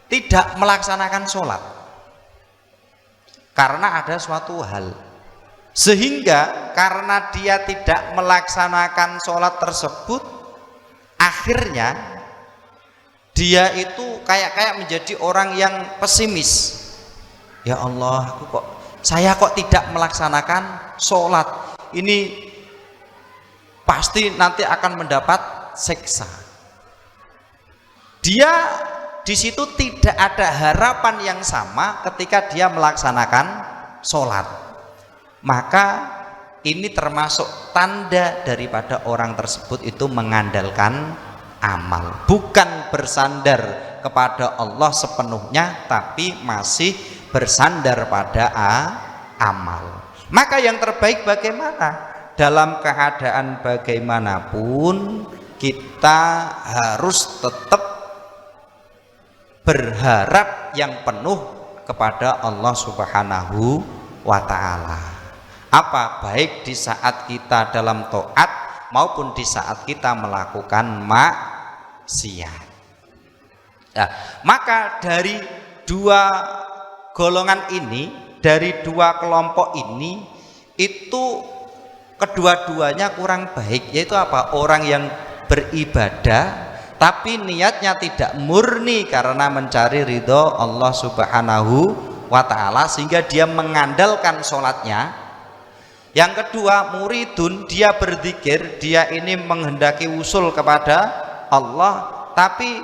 tidak melaksanakan sholat karena ada suatu hal, sehingga karena dia tidak melaksanakan sholat tersebut, akhirnya dia itu kayak menjadi orang yang pesimis. Ya Allah, saya kok tidak melaksanakan sholat, ini pasti nanti akan mendapat siksa. Dia di situ tidak ada harapan yang sama ketika dia melaksanakan sholat. Maka ini termasuk tanda daripada orang tersebut itu mengandalkan amal, bukan bersandar kepada Allah sepenuhnya, tapi masih bersandar pada amal. Maka yang terbaik bagaimana? Dalam keadaan bagaimanapun kita harus tetap berharap yang penuh kepada Allah Subhanahu wa ta'ala. Apa? Baik di saat kita dalam taat maupun di saat kita melakukan maksiat. Nah, maka dari dua golongan ini, dari dua kelompok ini, itu kedua-duanya kurang baik. Yaitu apa? Orang yang beribadah tapi niatnya tidak murni karena mencari ridho Allah Subhanahu wa ta'ala, sehingga dia mengandalkan sholatnya. Yang kedua, muridun, dia berzikir, dia ini menghendaki usul kepada Allah, tapi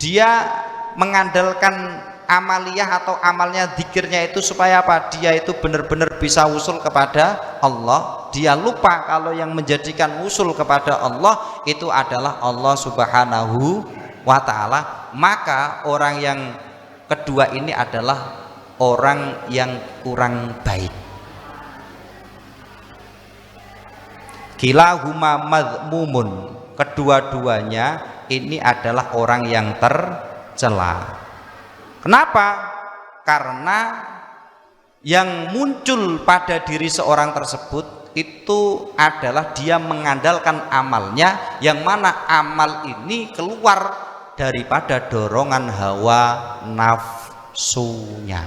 dia mengandalkan amaliyah atau amalnya, zikirnya itu supaya apa? Dia itu benar-benar bisa usul kepada Allah. Dia lupa kalau yang menjadikan usul kepada Allah itu adalah Allah Subhanahu wa ta'ala. Maka orang yang kedua ini adalah orang yang kurang baik. Kilahuma madmumun, kedua-duanya ini adalah orang yang tercela. Kenapa? Karena yang muncul pada diri seorang tersebut itu adalah dia mengandalkan amalnya, yang mana amal ini keluar daripada dorongan hawa nafsunya,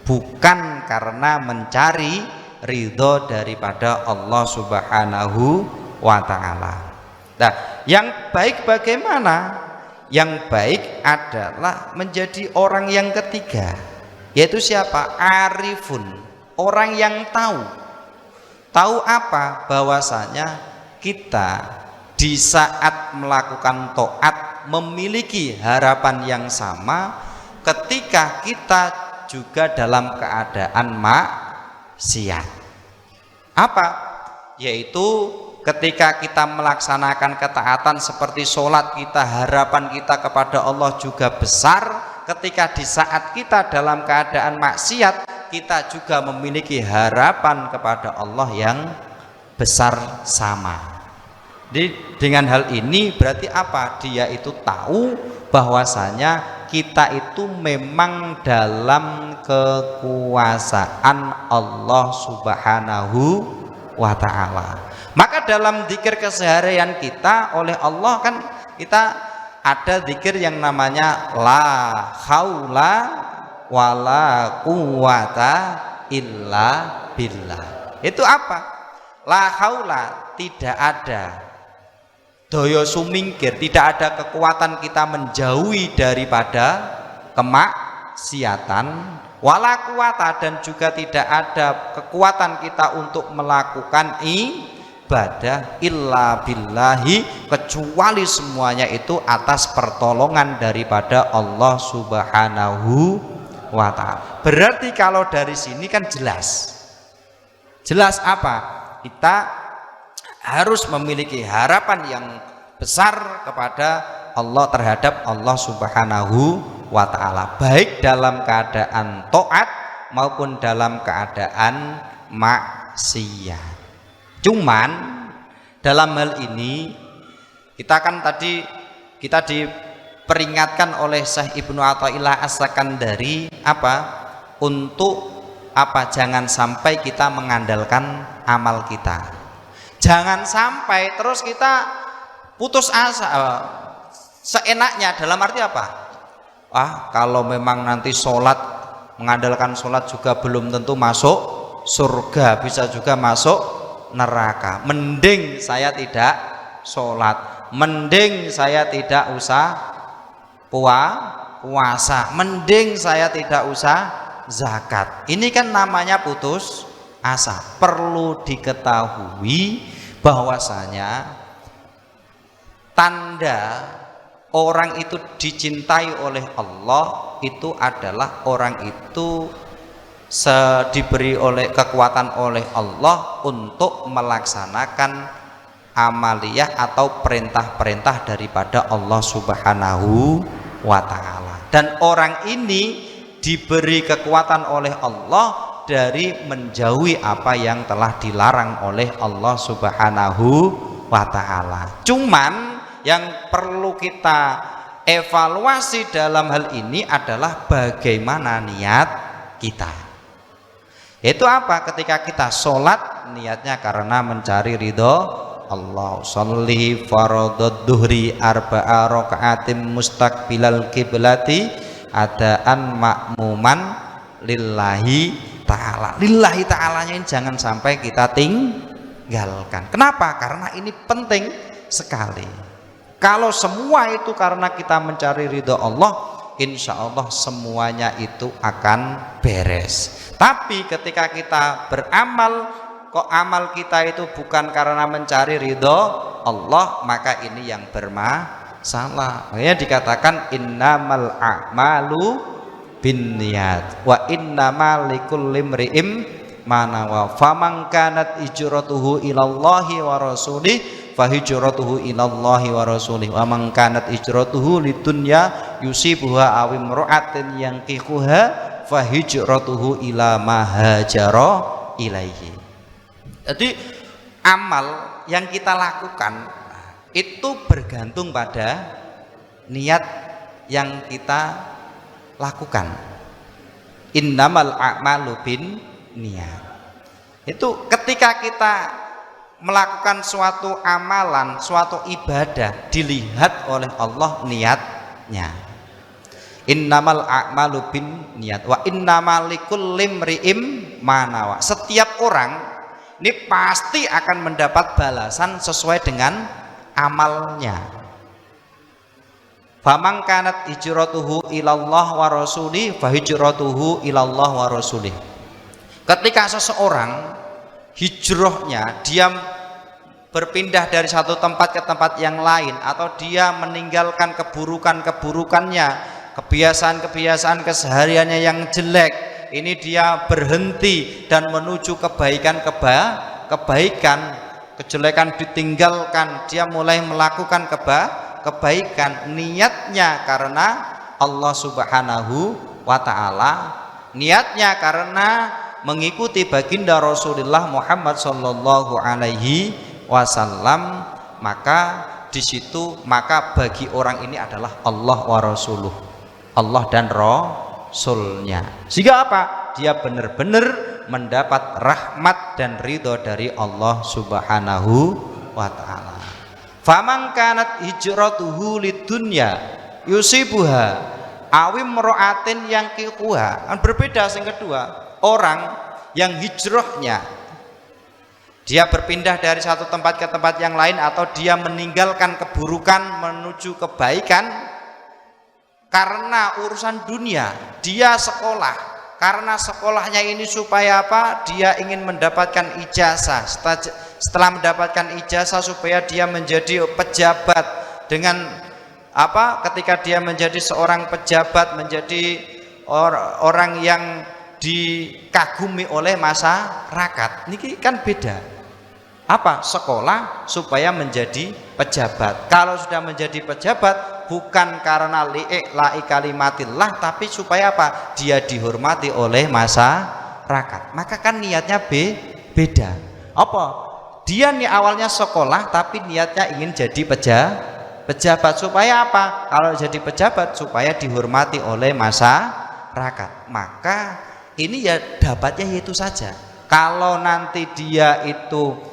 bukan karena mencari ridho daripada Allah Subhanahu wa ta'ala. Nah, yang baik bagaimana? Yang baik adalah menjadi orang yang ketiga, yaitu siapa? Arifun, orang yang tahu apa? Bahwasanya kita di saat melakukan taat memiliki harapan yang sama ketika kita juga dalam keadaan maksiat. Apa? Yaitu ketika kita melaksanakan ketaatan seperti sholat, kita harapan kita kepada Allah juga besar. Ketika di saat kita dalam keadaan maksiat, kita juga memiliki harapan kepada Allah yang besar sama. Jadi dengan hal ini berarti apa? Dia itu tahu bahwasanya kita itu memang dalam kekuasaan Allah Subhanahu wa ta'ala. Maka dalam zikir keseharian kita oleh Allah kan kita ada zikir yang namanya la haula wala quwata illa billah. Itu apa? La haula, tidak ada daya sumingkir, tidak ada kekuatan kita menjauhi daripada kemaksiatan, wala quwata, dan juga tidak ada kekuatan kita untuk melakukan ibadah illa billahi, kecuali semuanya itu atas pertolongan daripada Allah Subhanahu wa ta'ala. Berarti kalau dari sini kan jelas apa? Kita harus memiliki harapan yang besar kepada Allah, terhadap Allah Subhanahu wa ta'ala, baik dalam keadaan taat maupun dalam keadaan maksiat. Cuman dalam hal ini kita kan tadi kita diperingatkan oleh Syekh Ibnu Athaillah As-Sakandari apa? Untuk apa? Jangan sampai kita mengandalkan amal kita. Jangan sampai terus kita putus asa seenaknya, dalam arti apa? Kalau memang nanti sholat, mengandalkan sholat juga belum tentu masuk surga, bisa juga masuk neraka. Mending saya tidak sholat, mending saya tidak usah puasa, mending saya tidak usah zakat. Ini kan namanya putus asa. Perlu diketahui bahwasanya tanda orang itu dicintai oleh Allah itu adalah orang itu diberi oleh kekuatan oleh Allah untuk melaksanakan amaliyah atau perintah-perintah daripada Allah Subhanahu wa ta'ala. Dan orang ini diberi kekuatan oleh Allah dari menjauhi apa yang telah dilarang oleh Allah Subhanahu wa ta'ala. Cuman yang perlu kita evaluasi dalam hal ini adalah bagaimana niat kita. Itu apa? Ketika kita sholat, niatnya karena mencari ridho Allah. Sholli faradud duhri arba'a raka'atim mustaqbilal kiblati adaan makmuman lillahi ta'ala. Lillahi ta'alanya ini jangan sampai kita tinggalkan. Kenapa? Karena ini penting sekali. Kalau semua itu karena kita mencari ridho Allah, insya Allah semuanya itu akan beres. Tapi ketika kita beramal, kok amal kita itu bukan karena mencari ridho Allah, maka ini yang bermasalah. Makanya dikatakan innamal a'malu binniyat wa innamal likulli imri'in ma nawa. Faman kanat hijratuhu ilallahi wa rasulih fahijratuhu ilallahi wa rasulih wa man kanat hijratuhu lidunya yusibuha aw imra'atin yankihuha fahijratuhu ila ma hajara ilaihi. Jadi amal yang kita lakukan itu bergantung pada niat yang kita lakukan. Innamal a'malu bin niat. Itu ketika kita melakukan suatu amalan, suatu ibadah, dilihat oleh Allah niatnya. Innamal a'malu bin niat wa innamal likulli imri'in ma nawa. Setiap orang ini pasti akan mendapat balasan sesuai dengan amalnya. Faman kanat hijratuhu ilallah wa rasulih fahijratuhu ilallah wa rasulih. Ketika seseorang hijrahnya, dia berpindah dari satu tempat ke tempat yang lain, atau dia meninggalkan keburukan-keburukannya, kebiasaan-kebiasaan kesehariannya yang jelek, ini dia berhenti dan menuju kebaikan, kejelekan ditinggalkan, dia mulai melakukan kebaikan, niatnya karena Allah Subhanahu wa ta'ala, niatnya karena mengikuti baginda Rasulullah Muhammad sallallahu alaihi wasallam, maka di situ bagi orang ini adalah Allah wa rasuluh, Allah dan Rasulnya. Sehingga apa? Dia benar-benar mendapat rahmat dan ridho dari Allah Subhanahu wa ta'ala. Faman kanat hijratuhu lidunya yusibuha awim ro'atin yang kikuha. Berbeda yang kedua, orang yang hijrahnya dia berpindah dari satu tempat ke tempat yang lain, atau dia meninggalkan keburukan menuju kebaikan karena urusan dunia. Dia sekolah Karena sekolahnya ini supaya apa? Dia ingin mendapatkan ijazah. Setelah mendapatkan ijazah supaya dia menjadi pejabat. Dengan apa? Ketika dia menjadi seorang pejabat, menjadi orang yang dikagumi oleh masyarakat. Ini kan beda. Apa? Sekolah supaya menjadi pejabat. Kalau sudah menjadi pejabat bukan karena li'i'la'i kalimatillah, tapi supaya apa? Dia dihormati oleh masyarakat. Maka kan niatnya beda. Apa? Dia nih awalnya sekolah tapi niatnya ingin jadi pejabat. Supaya apa? Kalau jadi pejabat supaya dihormati oleh masyarakat. Maka ini ya dapatnya itu saja. Kalau nanti dia itu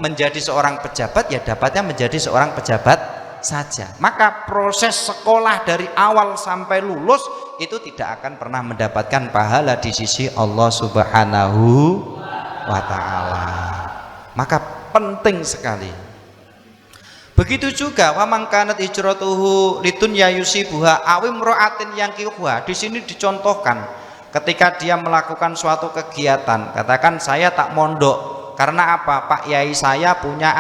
menjadi seorang pejabat, ya dapatnya menjadi seorang pejabat saja. Maka proses sekolah dari awal sampai lulus itu tidak akan pernah mendapatkan pahala di sisi Allah Subhanahu wa ta'ala. Maka penting sekali. Begitu juga wa man kanat hijratuhu lidunya yusibuha awim ro'atin yang kiuha. Di sini dicontohkan ketika dia melakukan suatu kegiatan, katakan saya tak mondok karena apa? Pak Yai saya punya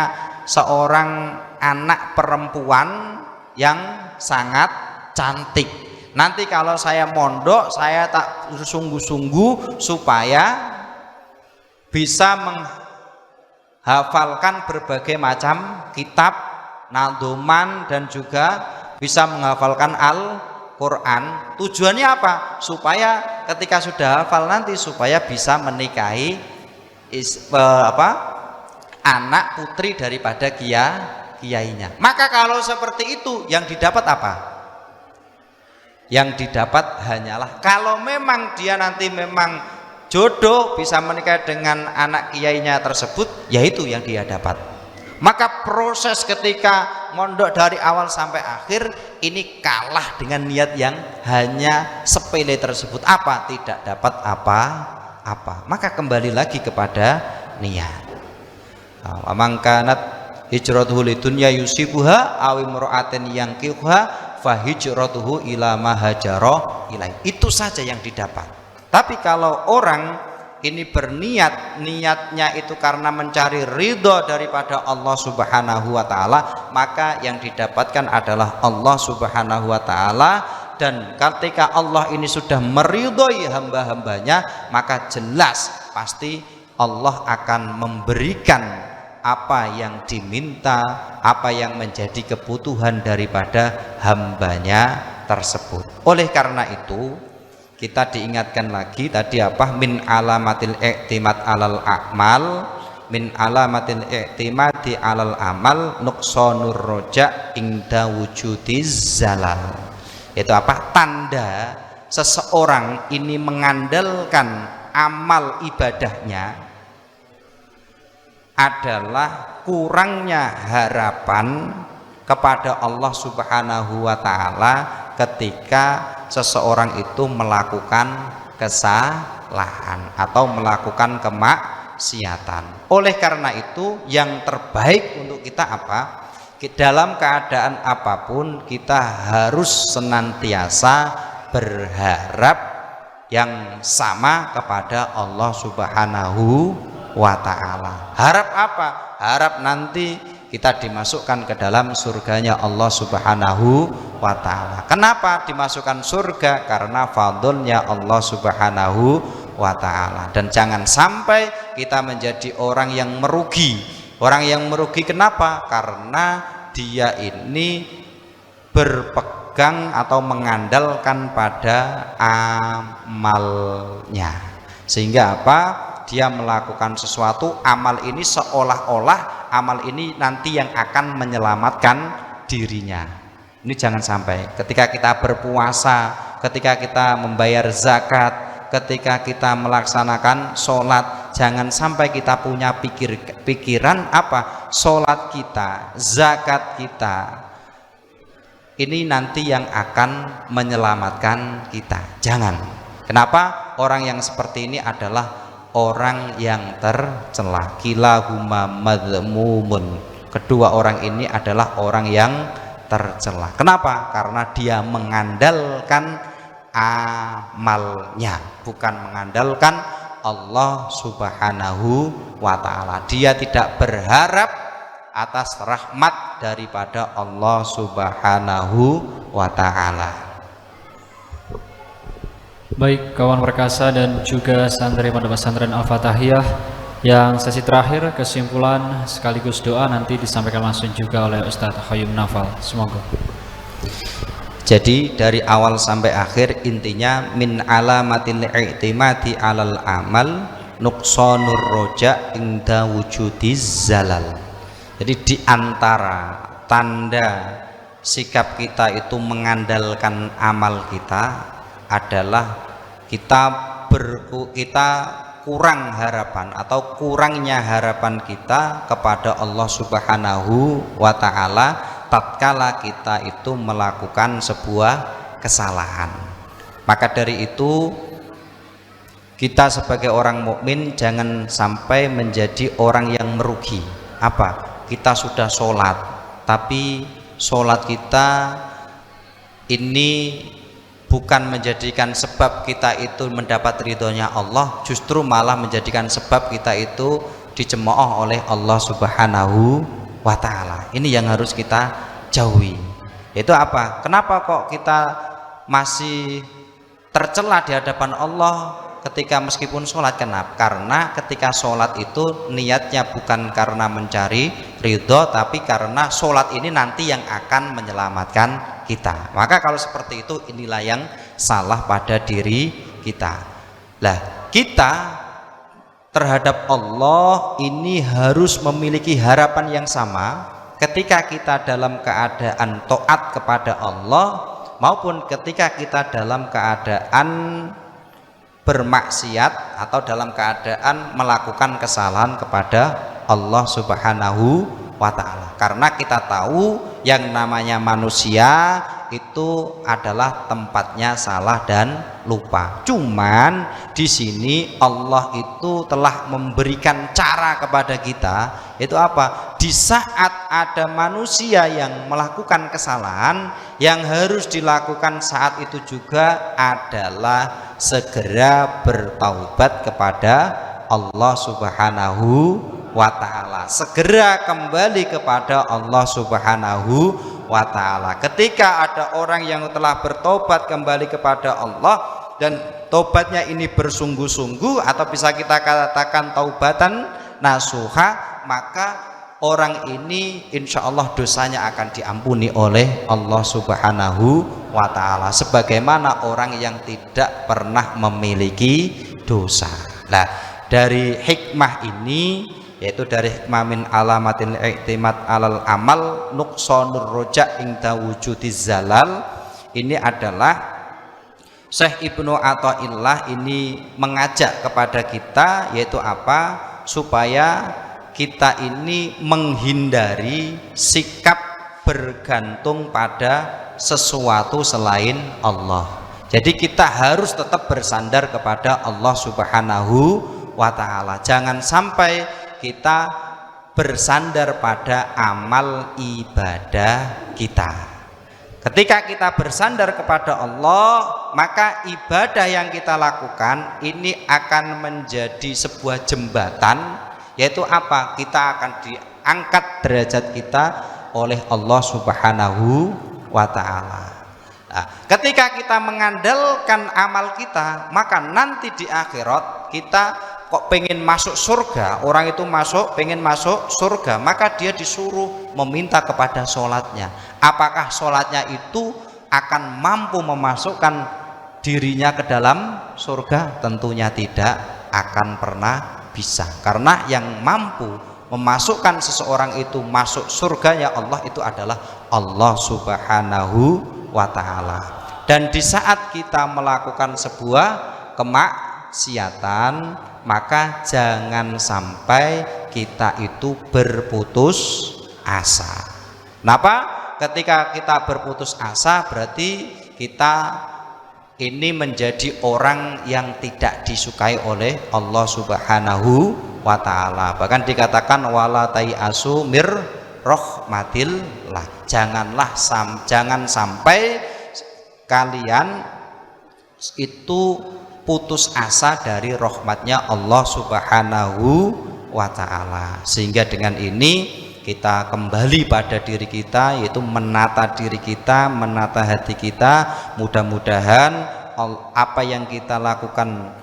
seorang anak perempuan yang sangat cantik. Nanti kalau saya mondok, saya tak sungguh-sungguh supaya bisa menghafalkan berbagai macam kitab, nadoman, dan juga bisa menghafalkan Al-Quran. Tujuannya apa? Supaya ketika sudah hafal nanti supaya bisa menikahi anak putri daripada kiainya. Maka kalau seperti itu yang didapat apa? Yang didapat hanyalah kalau memang dia nanti memang jodoh bisa menikah dengan anak kiainya tersebut, yaitu yang dia dapat. Maka proses ketika mondok dari awal sampai akhir ini kalah dengan niat yang hanya sepele tersebut. Apa? Tidak dapat apa. Maka kembali lagi kepada niat. Amang kanat hijratuhu lidunya yusibuha aw imra'atin yankihuha fa hijratuhu ila ma hajara ilai. Itu saja yang didapat. Tapi kalau orang ini berniat, niatnya itu karena mencari ridho daripada Allah Subhanahu wa ta'ala, maka yang didapatkan adalah Allah Subhanahu wa ta'ala. Dan ketika Allah ini sudah meridhoi hamba-hambanya, maka jelas pasti Allah akan memberikan apa yang diminta, apa yang menjadi kebutuhan daripada hambanya tersebut. Oleh karena itu kita diingatkan lagi tadi apa? Min alamatil i'timad alal a'mal, min alamatil i'timadi alal amal nuqsanur roja inda wujudiz zalal. Itu apa? Tanda seseorang ini mengandalkan amal ibadahnya adalah kurangnya harapan kepada Allah Subhanahu wa ta'ala ketika seseorang itu melakukan kesalahan atau melakukan kemaksiatan. Oleh karena itu yang terbaik untuk kita apa? Dalam keadaan apapun kita harus senantiasa berharap yang sama kepada Allah Subhanahu wa ta'ala. Harap apa? Harap nanti kita dimasukkan ke dalam surganya Allah Subhanahu wa ta'ala. Kenapa dimasukkan surga? Karena fadlnya Allah Subhanahu wa ta'ala. Dan jangan sampai kita menjadi orang yang merugi. Orang yang merugi kenapa? Karena dia ini berpegang atau mengandalkan pada amalnya. Sehingga apa? Dia melakukan sesuatu, amal ini seolah-olah amal ini nanti yang akan menyelamatkan dirinya. Ini jangan sampai ketika kita berpuasa, ketika kita membayar zakat, ketika kita melaksanakan sholat, jangan sampai kita punya pikiran apa? Sholat kita, zakat kita ini nanti yang akan menyelamatkan kita. Jangan. Kenapa? Orang yang seperti ini adalah orang yang tercela. Kilahuma madhmumun. Kedua orang ini adalah orang yang tercela. Kenapa? Karena dia mengandalkan amalnya, bukan mengandalkan Allah Subhanahu wa ta'ala. Dia tidak berharap atas rahmat daripada Allah Subhanahu wa ta'ala. Baik kawan perkasa dan juga santri Pondok Pesantren Al-Fatahiyah, yang sesi terakhir kesimpulan sekaligus doa nanti disampaikan langsung juga oleh Ustadz Qayyum Nafal. Semoga. Jadi dari awal sampai akhir intinya min alamatil i'timadi alal amal nuqsanur roja inda wujudiz zalal. Jadi di antara tanda sikap kita itu mengandalkan amal kita adalah kita kurang harapan atau kurangnya harapan kita kepada Allah Subhanahu wa ta'ala tatkala kita itu melakukan sebuah kesalahan. Maka dari itu kita sebagai orang mukmin jangan sampai menjadi orang yang merugi. Apa? Kita sudah sholat, tapi sholat kita ini bukan menjadikan sebab kita itu mendapat ridhonya Allah, justru malah menjadikan sebab kita itu dicemooh oleh Allah Subhanahu wa ta'ala. Ini yang harus kita jauhi. Itu apa? Kenapa kok kita masih tercela di hadapan Allah ketika meskipun sholat? Kenapa? Karena ketika sholat itu niatnya bukan karena mencari ridho, tapi karena sholat ini nanti yang akan menyelamatkan kita. Maka kalau seperti itu, inilah yang salah pada diri kita. Lah, kita terhadap Allah ini harus memiliki harapan yang sama ketika kita dalam keadaan taat kepada Allah maupun ketika kita dalam keadaan bermaksiat atau dalam keadaan melakukan kesalahan kepada Allah Subhanahu wa ta'ala. Karena kita tahu yang namanya manusia itu adalah tempatnya salah dan lupa. Cuman di sini Allah itu telah memberikan cara kepada kita, itu apa? Di saat ada manusia yang melakukan kesalahan, yang harus dilakukan saat itu juga adalah segera bertaubat kepada Allah Subhanahu wa ta'ala, segera kembali kepada Allah Subhanahu wa ta'ala. Ketika ada orang yang telah bertobat kembali kepada Allah dan tobatnya ini bersungguh-sungguh atau bisa kita katakan taubatan nasuha, maka orang ini insya Allah dosanya akan diampuni oleh Allah Subhanahu wa ta'ala, sebagaimana orang yang tidak pernah memiliki dosa. Nah, dari hikmah ini, yaitu dari hikmah min alamatil i'timad alal amal nuqsanur roja inda wujudiz zalal, ini adalah Syekh Ibnu Athaillah ini mengajak kepada kita, yaitu apa? Supaya kita ini menghindari sikap bergantung pada sesuatu selain Allah. Jadi kita harus tetap bersandar kepada Allah Subhanahu wa ta'ala. Jangan sampai kita bersandar pada amal ibadah kita. Ketika kita bersandar kepada Allah, maka ibadah yang kita lakukan ini akan menjadi sebuah jembatan, yaitu apa? Kita akan diangkat derajat kita oleh Allah Subhanahu wa ta'ala. Nah, ketika kita mengandalkan amal kita, maka nanti di akhirat kita kok pengen masuk surga, orang itu pengen masuk surga, maka dia disuruh meminta kepada sholatnya. Apakah sholatnya itu akan mampu memasukkan dirinya ke dalam surga? Tentunya tidak akan pernah bisa, karena yang mampu memasukkan seseorang itu masuk surganya Allah itu adalah Allah Subhanahu wa ta'ala. Dan di saat kita melakukan sebuah kemaksiatan, maka jangan sampai kita itu berputus asa. Kenapa? Ketika kita berputus asa berarti kita ini menjadi orang yang tidak disukai oleh Allah Subhanahu wa ta'ala. Bahkan dikatakan wala tai'asu mir rahmatillah. Jangan sampai kalian itu putus asa dari rahmatnya Allah Subhanahu wa ta'ala. Sehingga dengan ini kita kembali pada diri kita, yaitu menata diri kita, menata hati kita. Mudah-mudahan apa yang kita lakukan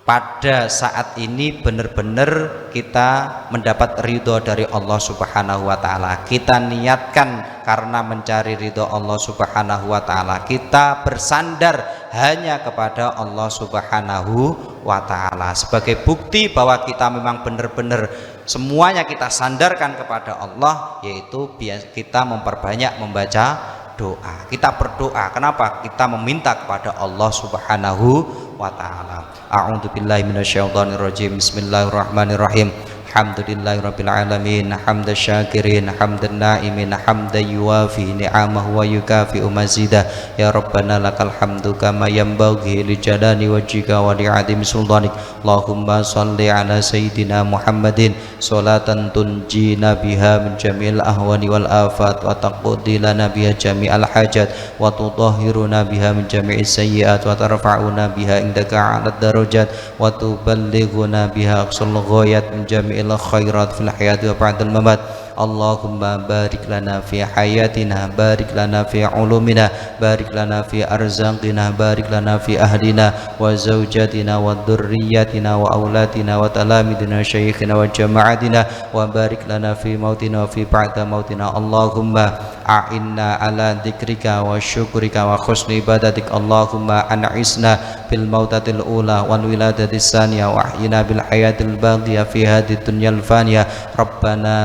pada saat ini benar-benar kita mendapat ridho dari Allah Subhanahu wa ta'ala. Kita niatkan karena mencari ridho Allah Subhanahu wa ta'ala, kita bersandar hanya kepada Allah Subhanahu wa ta'ala sebagai bukti bahwa kita memang benar-benar semuanya kita sandarkan kepada Allah, yaitu kita memperbanyak membaca doa. Kita berdoa, kenapa? Kita meminta kepada Allah Subhanahu wa ta'ala. A'udzubillahi minasyaitonirrajim. Bismillahirrahmanirrahim. Alhamdulillahirabbil alamin, hamdan syakirin, hamdan naimin, hamdan yuwafi ni'amahu wa yukafi'u mazidah. Ya Rabbana lakal hamdu kama yanbaghi li jalali wajhika wa li 'azimi sultanik. Allahumma shalli ala sayyidina Muhammadin sholatan tunjina biha min jami'il ahwani wal afat wa taqdi lana biha jami'al hajat wa tutahhiruna biha min jami'is sayyi'at wa tarfa'una biha indaka 'alad darajat wa tuballighuna biha aqsal ghayat min jami'il khairat fil hayati wa ba'dal mamat. Allahumma barik lana fi hayatina, barik lana fi ulumina, barik lana fi arzaqina, barik lana fi ahlina wa zawjatina wa dhurriyyatina wa aulatina wa talamidina syayikhina wa jama'atina wa barik lana fi mautina wa fi ba'da mautina. Allahumma a'inna ala dzikrika wa syukrika wa husni ibadatik. Allahumma an'isna bil mautatil ula wal wiladatis saniyah wa ahyina bil hayatil baghiyah fi hadhihi dunyal faniyah. Rabbana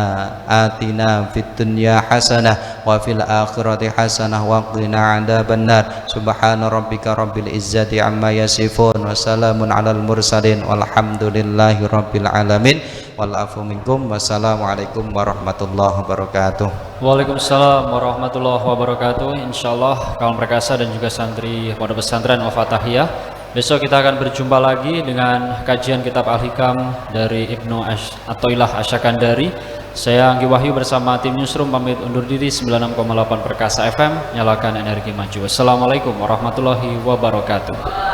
atina fid dunya hasanah wa fil akhirati hasanah wa qina adzabannar. Subhana rabbika rabbil izzati amma yasifun wa salamun alal mursalin walhamdulillahi rabbil alamin. Walafu minkum. Wassalamualaikum warahmatullahi wabarakatuh. Waalaikumsalam warahmatullahi wabarakatuh. Insyaallah kaum perkasa dan juga santri Pondok Pesantren Al-Fatahiyah, besok kita akan berjumpa lagi dengan kajian kitab Al-Hikam dari Ibnu Athaillah Asyakandari. Saya Anggi Wahyu bersama tim Newsroom pamit undur diri. 96,8 Perkasa FM, nyalakan energi maju. Assalamualaikum warahmatullahi wabarakatuh.